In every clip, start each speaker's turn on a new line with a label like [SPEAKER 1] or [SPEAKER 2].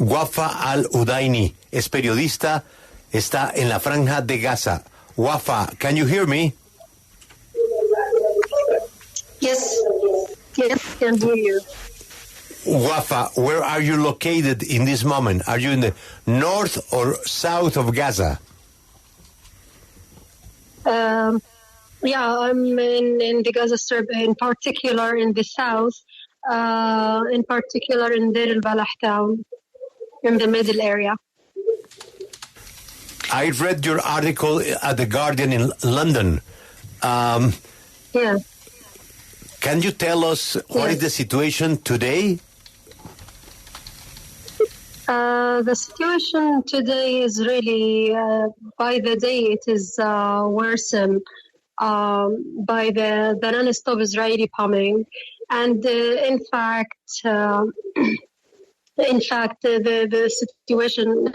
[SPEAKER 1] Wafa Al-Udaini es periodista, está en la franja de Gaza. Wafa, can you hear me?
[SPEAKER 2] Yes, can hear you.
[SPEAKER 1] Wafa, where are you located in this moment? Are you in the north or south of Gaza?
[SPEAKER 2] Yeah, I'm in the Gaza Strip, in particular in the south, in particular in Deir al-Balah town, in the middle area.
[SPEAKER 1] I read your article at The Guardian in London.
[SPEAKER 2] Yeah.
[SPEAKER 1] Can you tell us what is the situation today?
[SPEAKER 2] The situation today is really, by the day, it is worsened by the non-stop Israeli bombing. And in fact, the situation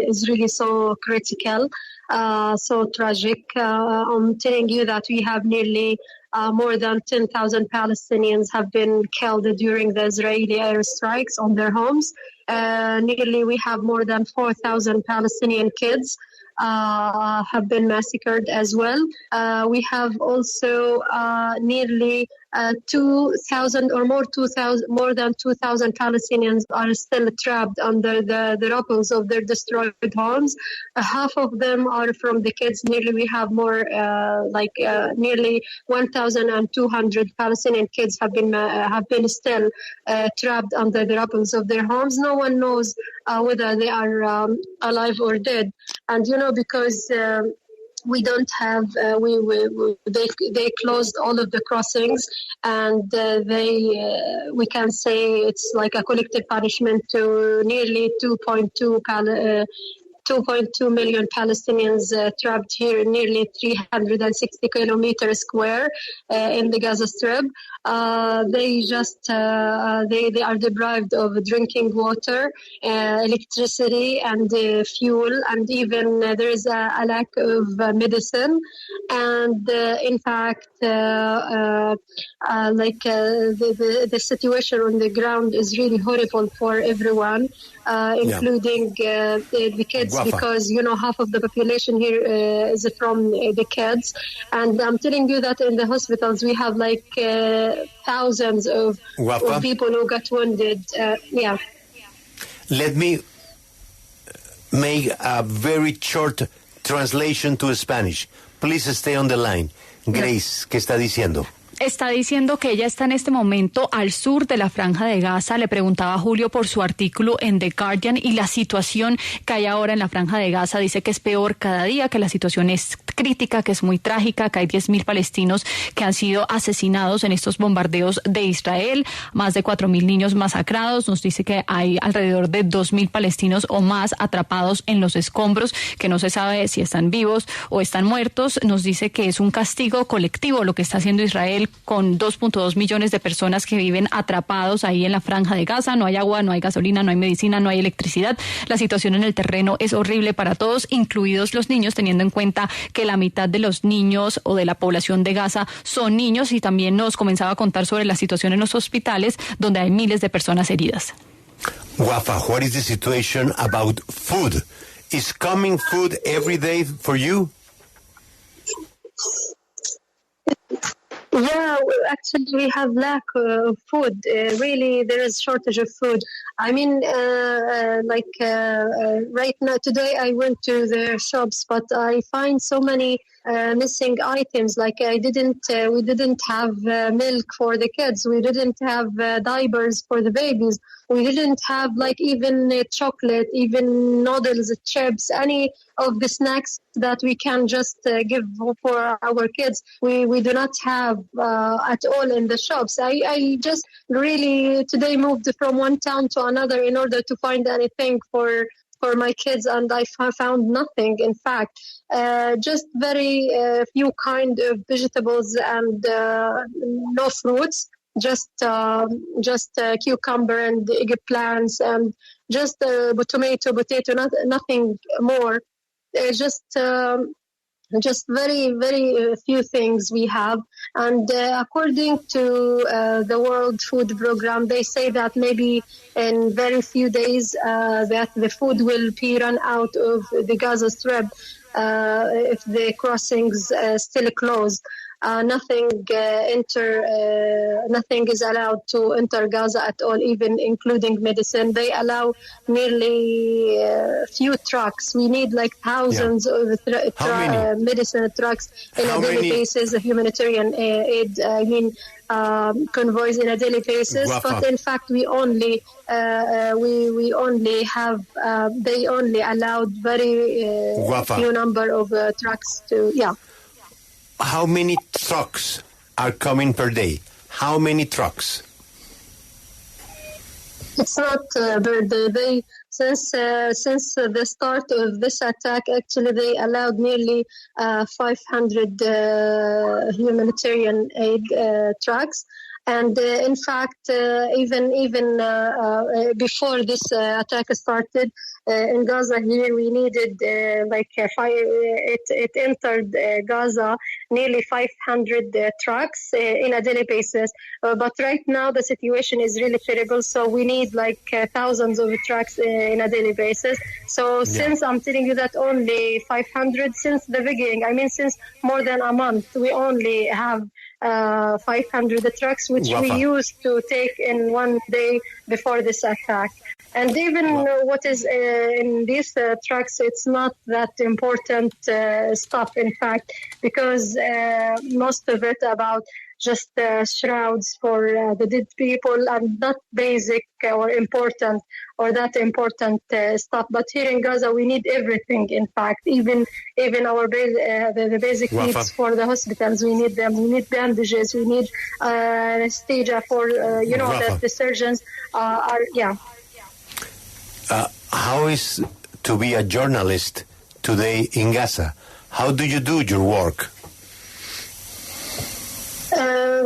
[SPEAKER 2] is really so critical, so tragic. I'm telling you that we have nearly more than 10,000 Palestinians have been killed during the Israeli airstrikes on their homes. Nearly we have more than 4,000 Palestinian kids have been massacred as well. We have also nearly 2,000 or more than 2,000 Palestinians are still trapped under the rubble of their destroyed homes. Half of them are from the kids. Nearly we have more nearly 1,200 Palestinian kids have been still trapped under the rubble of their homes. No one knows whether they are alive or dead. And because we don't have, they closed all of the crossings, and we can say it's like a collective punishment to nearly 2.2 million Palestinians trapped here, nearly 360 kilometers square in the Gaza Strip. They are deprived of drinking water, electricity, and fuel, and even there is a lack of medicine. And in fact, the situation on the ground is really horrible for everyone, including the kids. Wafa. Because half of the population here is from the kids, and I'm telling you that in the hospitals we have thousands of people who got wounded.
[SPEAKER 1] Let me make a very short translation to Spanish. Please stay on the line. Grace, ¿qué está diciendo?
[SPEAKER 3] Está diciendo que ella está en este momento al sur de la franja de Gaza. Le preguntaba a Julio por su artículo en The Guardian y la situación que hay ahora en la franja de Gaza. Dice que es peor cada día, que la situación es crítica, que es muy trágica, que hay 10.000 palestinos que han sido asesinados en estos bombardeos de Israel, más de 4.000 niños masacrados. Nos dice que hay alrededor de 2.000 palestinos o más atrapados en los escombros, que no se sabe si están vivos o están muertos. Nos dice que es un castigo colectivo lo que está haciendo Israel con 2.2 millones de personas que viven atrapados ahí en la franja de Gaza. No hay agua, no hay gasolina, no hay medicina, no hay electricidad. La situación en el terreno es horrible para todos, incluidos los niños, teniendo en cuenta que la mitad de los niños o de la población de Gaza son niños. Y también nos comenzaba a contar sobre la situación en los hospitales, donde hay miles de personas heridas.
[SPEAKER 1] Wafa, what is the situation about food? Is coming food every day for you?
[SPEAKER 2] Yeah, actually we have lack of food. Really, there is shortage of food. I mean, right now, today I went to the shops, but I find so many missing items. We didn't have milk for the kids. We didn't have diapers for the babies. We didn't have even chocolate, even noodles, chips, any of the snacks that we can just give for our kids. We do not have at all in the shops. I just really today moved from one town to another in order to find anything for my kids, and I found nothing. In fact, just very few kind of vegetables and no fruits. Just cucumber and eggplants and just tomato, potato, nothing more. Just very, very few things we have. And according to the World Food Program, they say that maybe in very few days that the food will be run out of the Gaza Strip if the crossings still closed. Nothing is allowed to enter Gaza at all, even including medicine. They allow nearly few trucks. We need like thousands of medicine trucks in a daily basis, a humanitarian aid. Convoys in a daily basis. Wafa. But in fact, we only have they only allowed very few number of trucks to
[SPEAKER 1] How many trucks are coming per day? How many trucks?
[SPEAKER 2] It's not per day. Since the start of this attack, actually, they allowed nearly 500 humanitarian aid trucks. And in fact, even before this attack started in Gaza here, we needed it entered Gaza nearly 500 trucks in a daily basis. But right now the situation is really terrible, so we need thousands of trucks in a daily basis. So since I'm telling you that only 500 since the beginning, since more than a month, we only have 500 trucks, which we used to take in one day before this attack. And even what is in these trucks, it's not that important stuff, in fact, because most of it about just shrouds for the dead people and not basic or important or that important stuff. But here in Gaza, we need everything, in fact, even our the basic needs for the hospitals. We need them. We need bandages. We need anesthesia for, that the surgeons are.
[SPEAKER 1] How is to be a journalist today in Gaza? How do you do your work?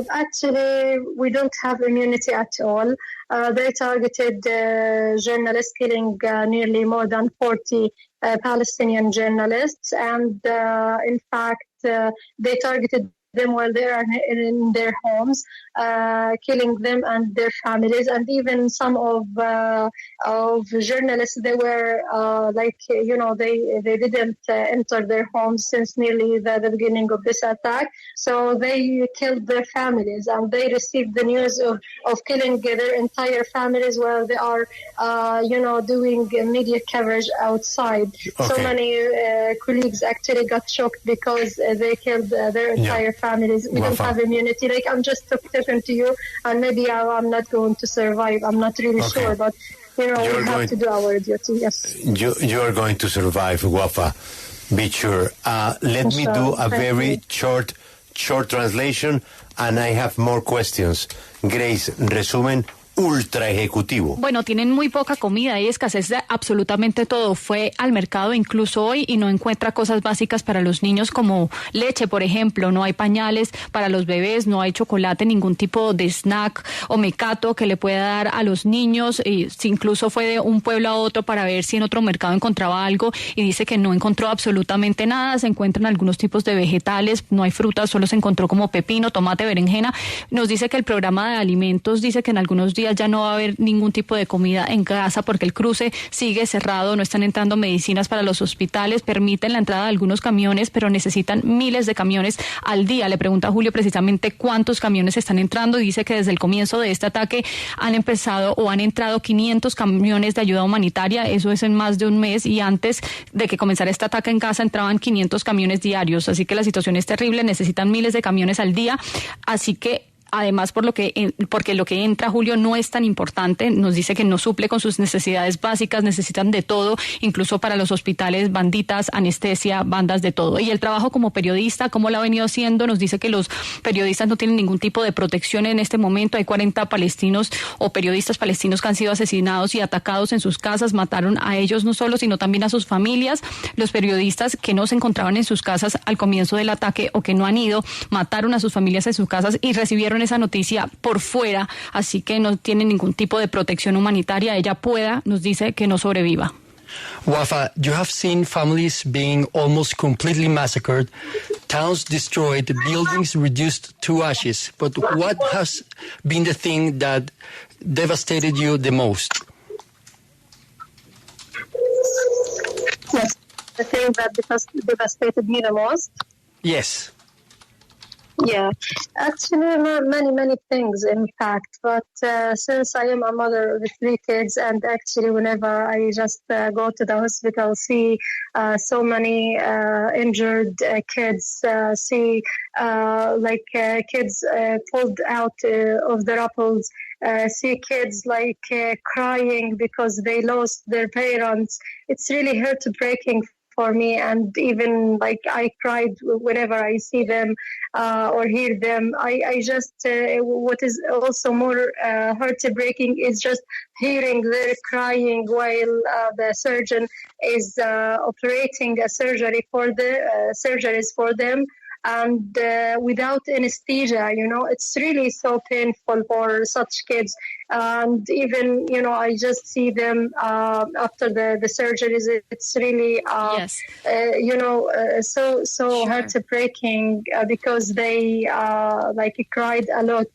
[SPEAKER 2] Actually, we don't have immunity at all. They targeted journalists, killing nearly more than 40 Palestinian journalists. And in fact, they targeted them while they are in their homes, killing them and their families. And even some of journalists, they were they didn't enter their homes since nearly the beginning of this attack. So they killed their families, and they received the news of killing their entire families while they are doing media coverage outside. Okay. So many colleagues actually got shocked because they killed their entire families. We don't have immunity. I'm just talking to you, and maybe I'm not going to survive. I'm not really sure, but we have to do our duty. Yes.
[SPEAKER 1] You are going to survive, Wafa. Be sure. Let me do a very short translation, and I have more questions. Grace, resumen ultra ejecutivo.
[SPEAKER 3] Bueno, tienen muy poca comida, hay escasez de absolutamente todo. Fue al mercado incluso hoy y no encuentra cosas básicas para los niños como leche, por ejemplo. No hay pañales para los bebés, no hay chocolate, ningún tipo de snack o mecato que le pueda dar a los niños. Y incluso fue de un pueblo a otro para ver si en otro mercado encontraba algo y dice que no encontró absolutamente nada. Se encuentran algunos tipos de vegetales, no hay frutas, solo se encontró como pepino, tomate, berenjena. Nos dice que el programa de alimentos dice que en algunos días ya no va a haber ningún tipo de comida en Gaza porque el cruce sigue cerrado, no están entrando medicinas para los hospitales, permiten la entrada de algunos camiones, pero necesitan miles de camiones al día. Le pregunta a Julio precisamente cuántos camiones están entrando y dice que desde el comienzo de este ataque han entrado 500 camiones de ayuda humanitaria, eso es en más de un mes, y antes de que comenzara este ataque en Gaza entraban 500 camiones diarios, así que la situación es terrible, necesitan miles de camiones al día, así que además porque lo que entra, Julio, no es tan importante, nos dice que no suple con sus necesidades básicas, necesitan de todo, incluso para los hospitales, banditas, anestesia, bandas, de todo. Y el trabajo como periodista, ¿cómo lo ha venido haciendo? Nos dice que los periodistas no tienen ningún tipo de protección en este momento. Hay 40 palestinos o periodistas palestinos que han sido asesinados y atacados en sus casas, mataron a ellos no solo, sino también a sus familias. Los periodistas que no se encontraban en sus casas al comienzo del ataque o que no han ido, mataron a sus familias en sus casas y recibieron esa noticia por fuera, así que no tiene ningún tipo de protección humanitaria. Ella nos dice que no sobreviva.
[SPEAKER 4] Wafa, you have seen families being almost completely massacred, towns destroyed, buildings reduced to ashes. But what has been the thing that devastated you the most?
[SPEAKER 2] Yes, the thing that devastated me the most?
[SPEAKER 4] Yes.
[SPEAKER 2] Yeah, actually, many things, in fact. But since I am a mother with 3 kids, and actually, whenever I just go to the hospital, see so many injured kids, see kids pulled out of the rappels, see kids crying because they lost their parents. It's really heartbreaking for me, and even I cried whenever I see them or hear them. I just what is also more heartbreaking is just hearing their crying while the surgeon is operating a surgeries for them, and without anesthesia. It's really so painful for such kids. And even, I just see them after the surgeries. It's really,
[SPEAKER 3] Yes.
[SPEAKER 2] So
[SPEAKER 3] Sure.
[SPEAKER 2] heartbreaking because they cried a lot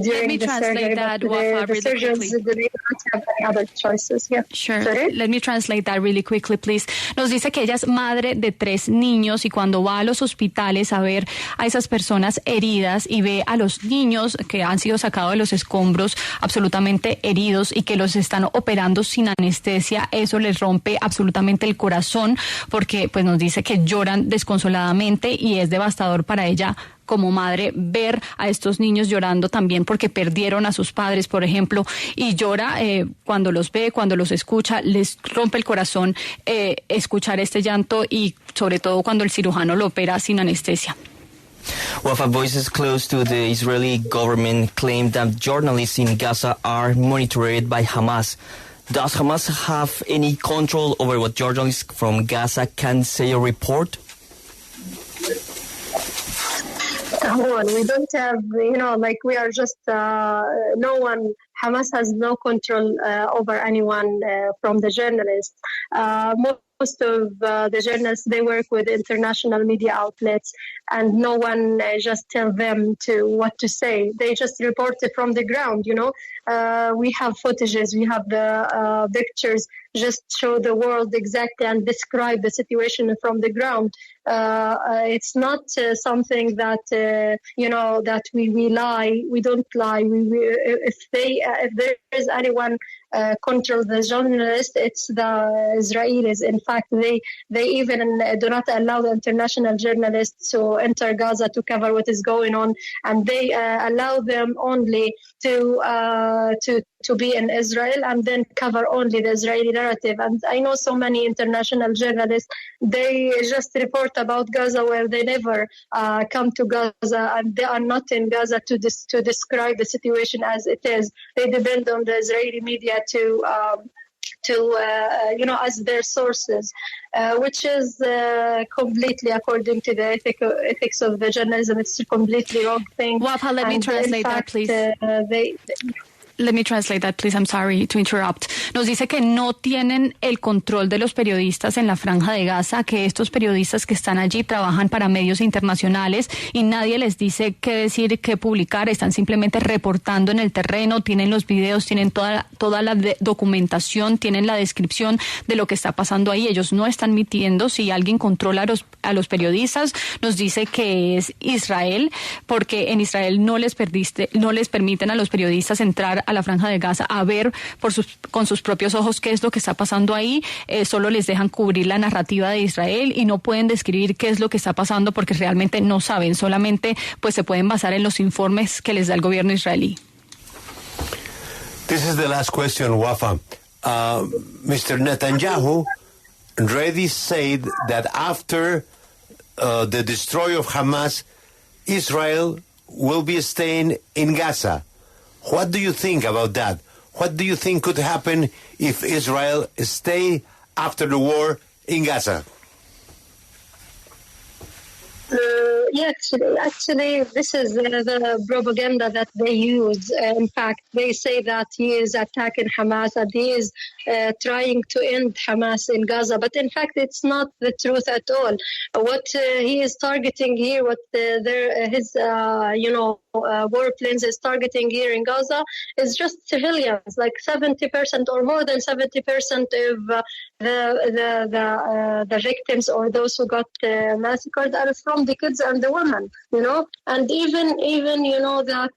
[SPEAKER 2] during the surgery.
[SPEAKER 3] That,
[SPEAKER 2] But
[SPEAKER 3] Wafa,
[SPEAKER 2] the
[SPEAKER 3] really
[SPEAKER 2] surgeons
[SPEAKER 3] quickly.
[SPEAKER 2] did not have any other choices. Yeah.
[SPEAKER 3] Sure.
[SPEAKER 2] Sorry?
[SPEAKER 3] Let me translate that really quickly, please. Nos dice que ella es madre de 3 niños y cuando va a los hospitales a ver a esas personas heridas y ve a los niños que han sido sacados de los escombros absolutamente heridos y que los están operando sin anestesia, eso les rompe absolutamente el corazón, porque pues nos dice que lloran desconsoladamente y es devastador para ella como madre ver a estos niños llorando también porque perdieron a sus padres, por ejemplo, y llora cuando los ve, cuando los escucha, les rompe el corazón escuchar este llanto y sobre todo cuando el cirujano lo opera sin anestesia.
[SPEAKER 5] Wafa, voices close to the Israeli government claim that journalists in Gaza are monitored by Hamás. Does Hamás have any control over what journalists from Gaza can say or report?
[SPEAKER 2] Well, we don't have, we are just, no one, Hamas has no control over anyone from the journalists. Most of the journalists, they work with international media outlets, and no one just tell them what to say. They just report it from the ground, We have footages, we have the pictures, just show the world exactly and describe the situation from the ground. It's not something that, that we lie. We don't lie. If there is anyone control the journalists, it's the Israelis. In fact, they even do not allow the international journalists to enter Gaza to cover what is going on, and they allow them only to be in Israel and then cover only the Israeli narrative. And I know so many international journalists, they just report about Gaza where they never come to Gaza, and they are not in Gaza to describe the situation as it is. They depend on the Israeli media to as their sources, which is completely according to the ethics of the journalism. It's a completely wrong thing.
[SPEAKER 3] Wafa, let me translate that, please. Let me translate that, please. I'm sorry to interrupt. Nos dice que no tienen el control de los periodistas en la Franja de Gaza, que estos periodistas que están allí trabajan para medios internacionales y nadie les dice qué decir, qué publicar. Están simplemente reportando en el terreno, tienen los videos, tienen toda la documentación, tienen la descripción de lo que está pasando ahí. Ellos no están mintiendo. Si alguien controla a los periodistas, nos dice que es Israel, porque en Israel no les permiten a los periodistas entrar a la Franja de Gaza a ver con sus propios ojos qué es lo que está pasando ahí. Solo les dejan cubrir la narrativa de Israel y no pueden describir qué es lo que está pasando porque realmente no saben, solamente pues se pueden basar en los informes que les da el gobierno israelí.
[SPEAKER 1] This is the last question, Wafa. Mr. Netanyahu already said that after the destroy of Hamas, Israel will be staying in Gaza. What do you think about that? What do you think could happen if Israel stay after the war in Gaza?
[SPEAKER 2] Yeah, actually, this is the propaganda that they use. In fact, they say that he is attacking Hamas and he is trying to end Hamas in Gaza. But in fact, it's not the truth at all. What he is targeting here, what his warplanes is targeting here in Gaza is just civilians. Like 70% or more than 70% of the victims or those who got massacred are from the kids and the women, and even that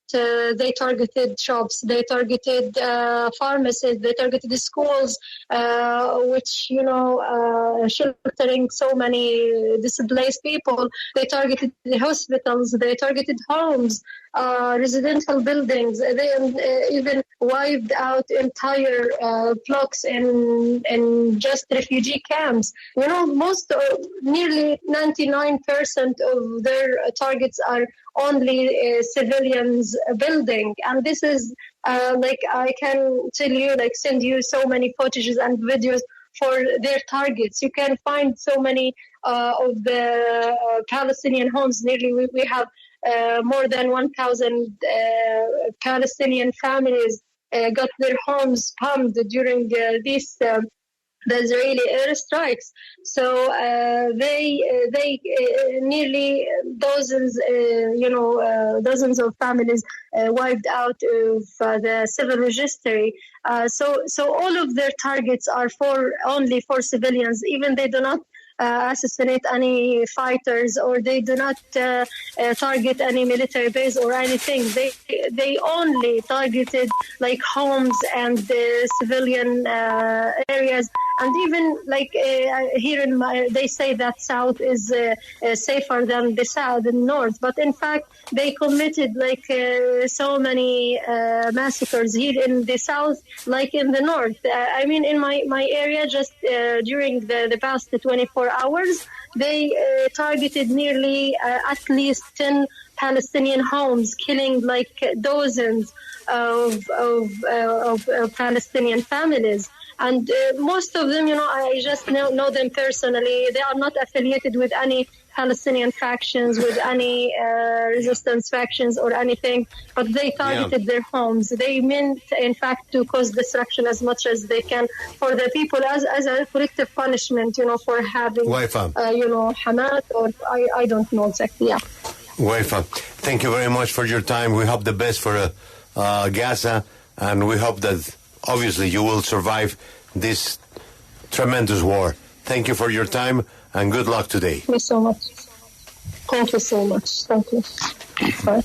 [SPEAKER 2] they targeted shops, they targeted pharmacies, they targeted the schools, which sheltering so many displaced people. They targeted the hospitals, they targeted homes, residential buildings. They even wiped out entire blocks in just refugee camps. Nearly 99% of their targets are only civilians building, and this is I can tell you, send you so many footages and videos for their targets. You can find so many of the Palestinian homes. Nearly we have more than 1,000 Palestinian families got their homes bombed during the Israeli airstrikes. So they nearly dozens of families wiped out of the civil registry. So all of their targets are only for civilians. Even they do not assassinate any fighters, or they do not target any military base or anything. They only targeted homes and civilian areas. And even here they say that south is safer than the north. But in fact, they committed so many massacres here in the south, like in the north. In my area, just during the past 24 hours, they targeted nearly at least 10 Palestinian homes, killing dozens of Palestinian families. And most of them, I just know them personally. They are not affiliated with any Palestinian factions, with any resistance factions or anything, but they targeted their homes. They meant, in fact, to cause destruction as much as they can for the people as a collective punishment, for having,
[SPEAKER 1] Wafa.
[SPEAKER 2] Hamas, or I don't know exactly, yeah.
[SPEAKER 1] Wafa, thank you very much for your time. We hope the best for Gaza, and we hope that obviously you will survive this tremendous war. Thank you for your time and good luck today.
[SPEAKER 2] Thank you so much. Thank you so much. Thank you. Bye.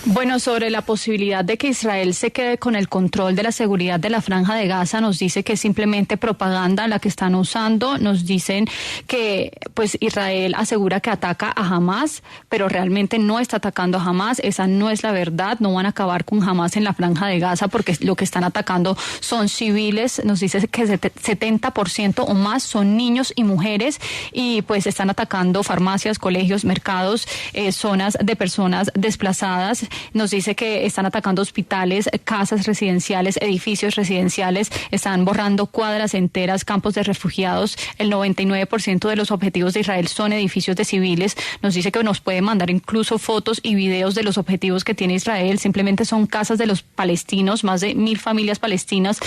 [SPEAKER 3] Bueno, sobre la posibilidad de que Israel se quede con el control de la seguridad de la Franja de Gaza, nos dice que es simplemente propaganda la que están usando. Nos dicen que pues Israel asegura que ataca a Hamás, pero realmente no está atacando a Hamás. Esa no es la verdad. No van a acabar con Hamás en la Franja de Gaza porque lo que están atacando son civiles. Nos dice que 70% o más son niños y mujeres, y pues están atacando farmacias, colegios, mercados, zonas de personas desplazadas. Nos dice que están atacando hospitales, casas residenciales, edificios residenciales, están borrando cuadras enteras, campos de refugiados. El 99% de los objetivos de Israel son edificios de civiles. Nos dice que nos puede mandar incluso fotos y videos de los objetivos que tiene Israel. Simplemente son casas de los palestinos, más de 1,000 familias palestinas,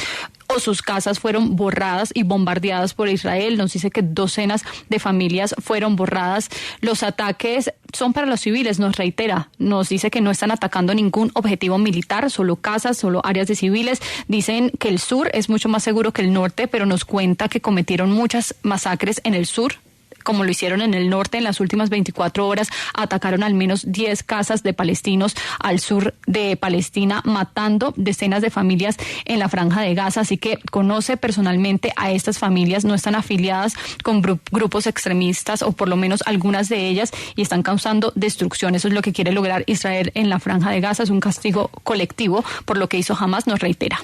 [SPEAKER 3] o sus casas fueron borradas y bombardeadas por Israel. Nos dice que docenas de familias fueron borradas. Los ataques son para los civiles, nos reitera. Nos dice que no están atacando ningún objetivo militar, solo casas, solo áreas de civiles. Dicen que el sur es mucho más seguro que el norte, pero nos cuenta que cometieron muchas masacres en el sur, como lo hicieron en el norte. En las últimas 24 horas atacaron al menos 10 casas de palestinos al sur de Palestina, matando decenas de familias en la Franja de Gaza. Así que conoce personalmente a estas familias, no están afiliadas con grupos extremistas, o por lo menos algunas de ellas, y están causando destrucción. Eso es lo que quiere lograr Israel en la Franja de Gaza. Es un castigo colectivo por lo que hizo Hamás, nos reitera.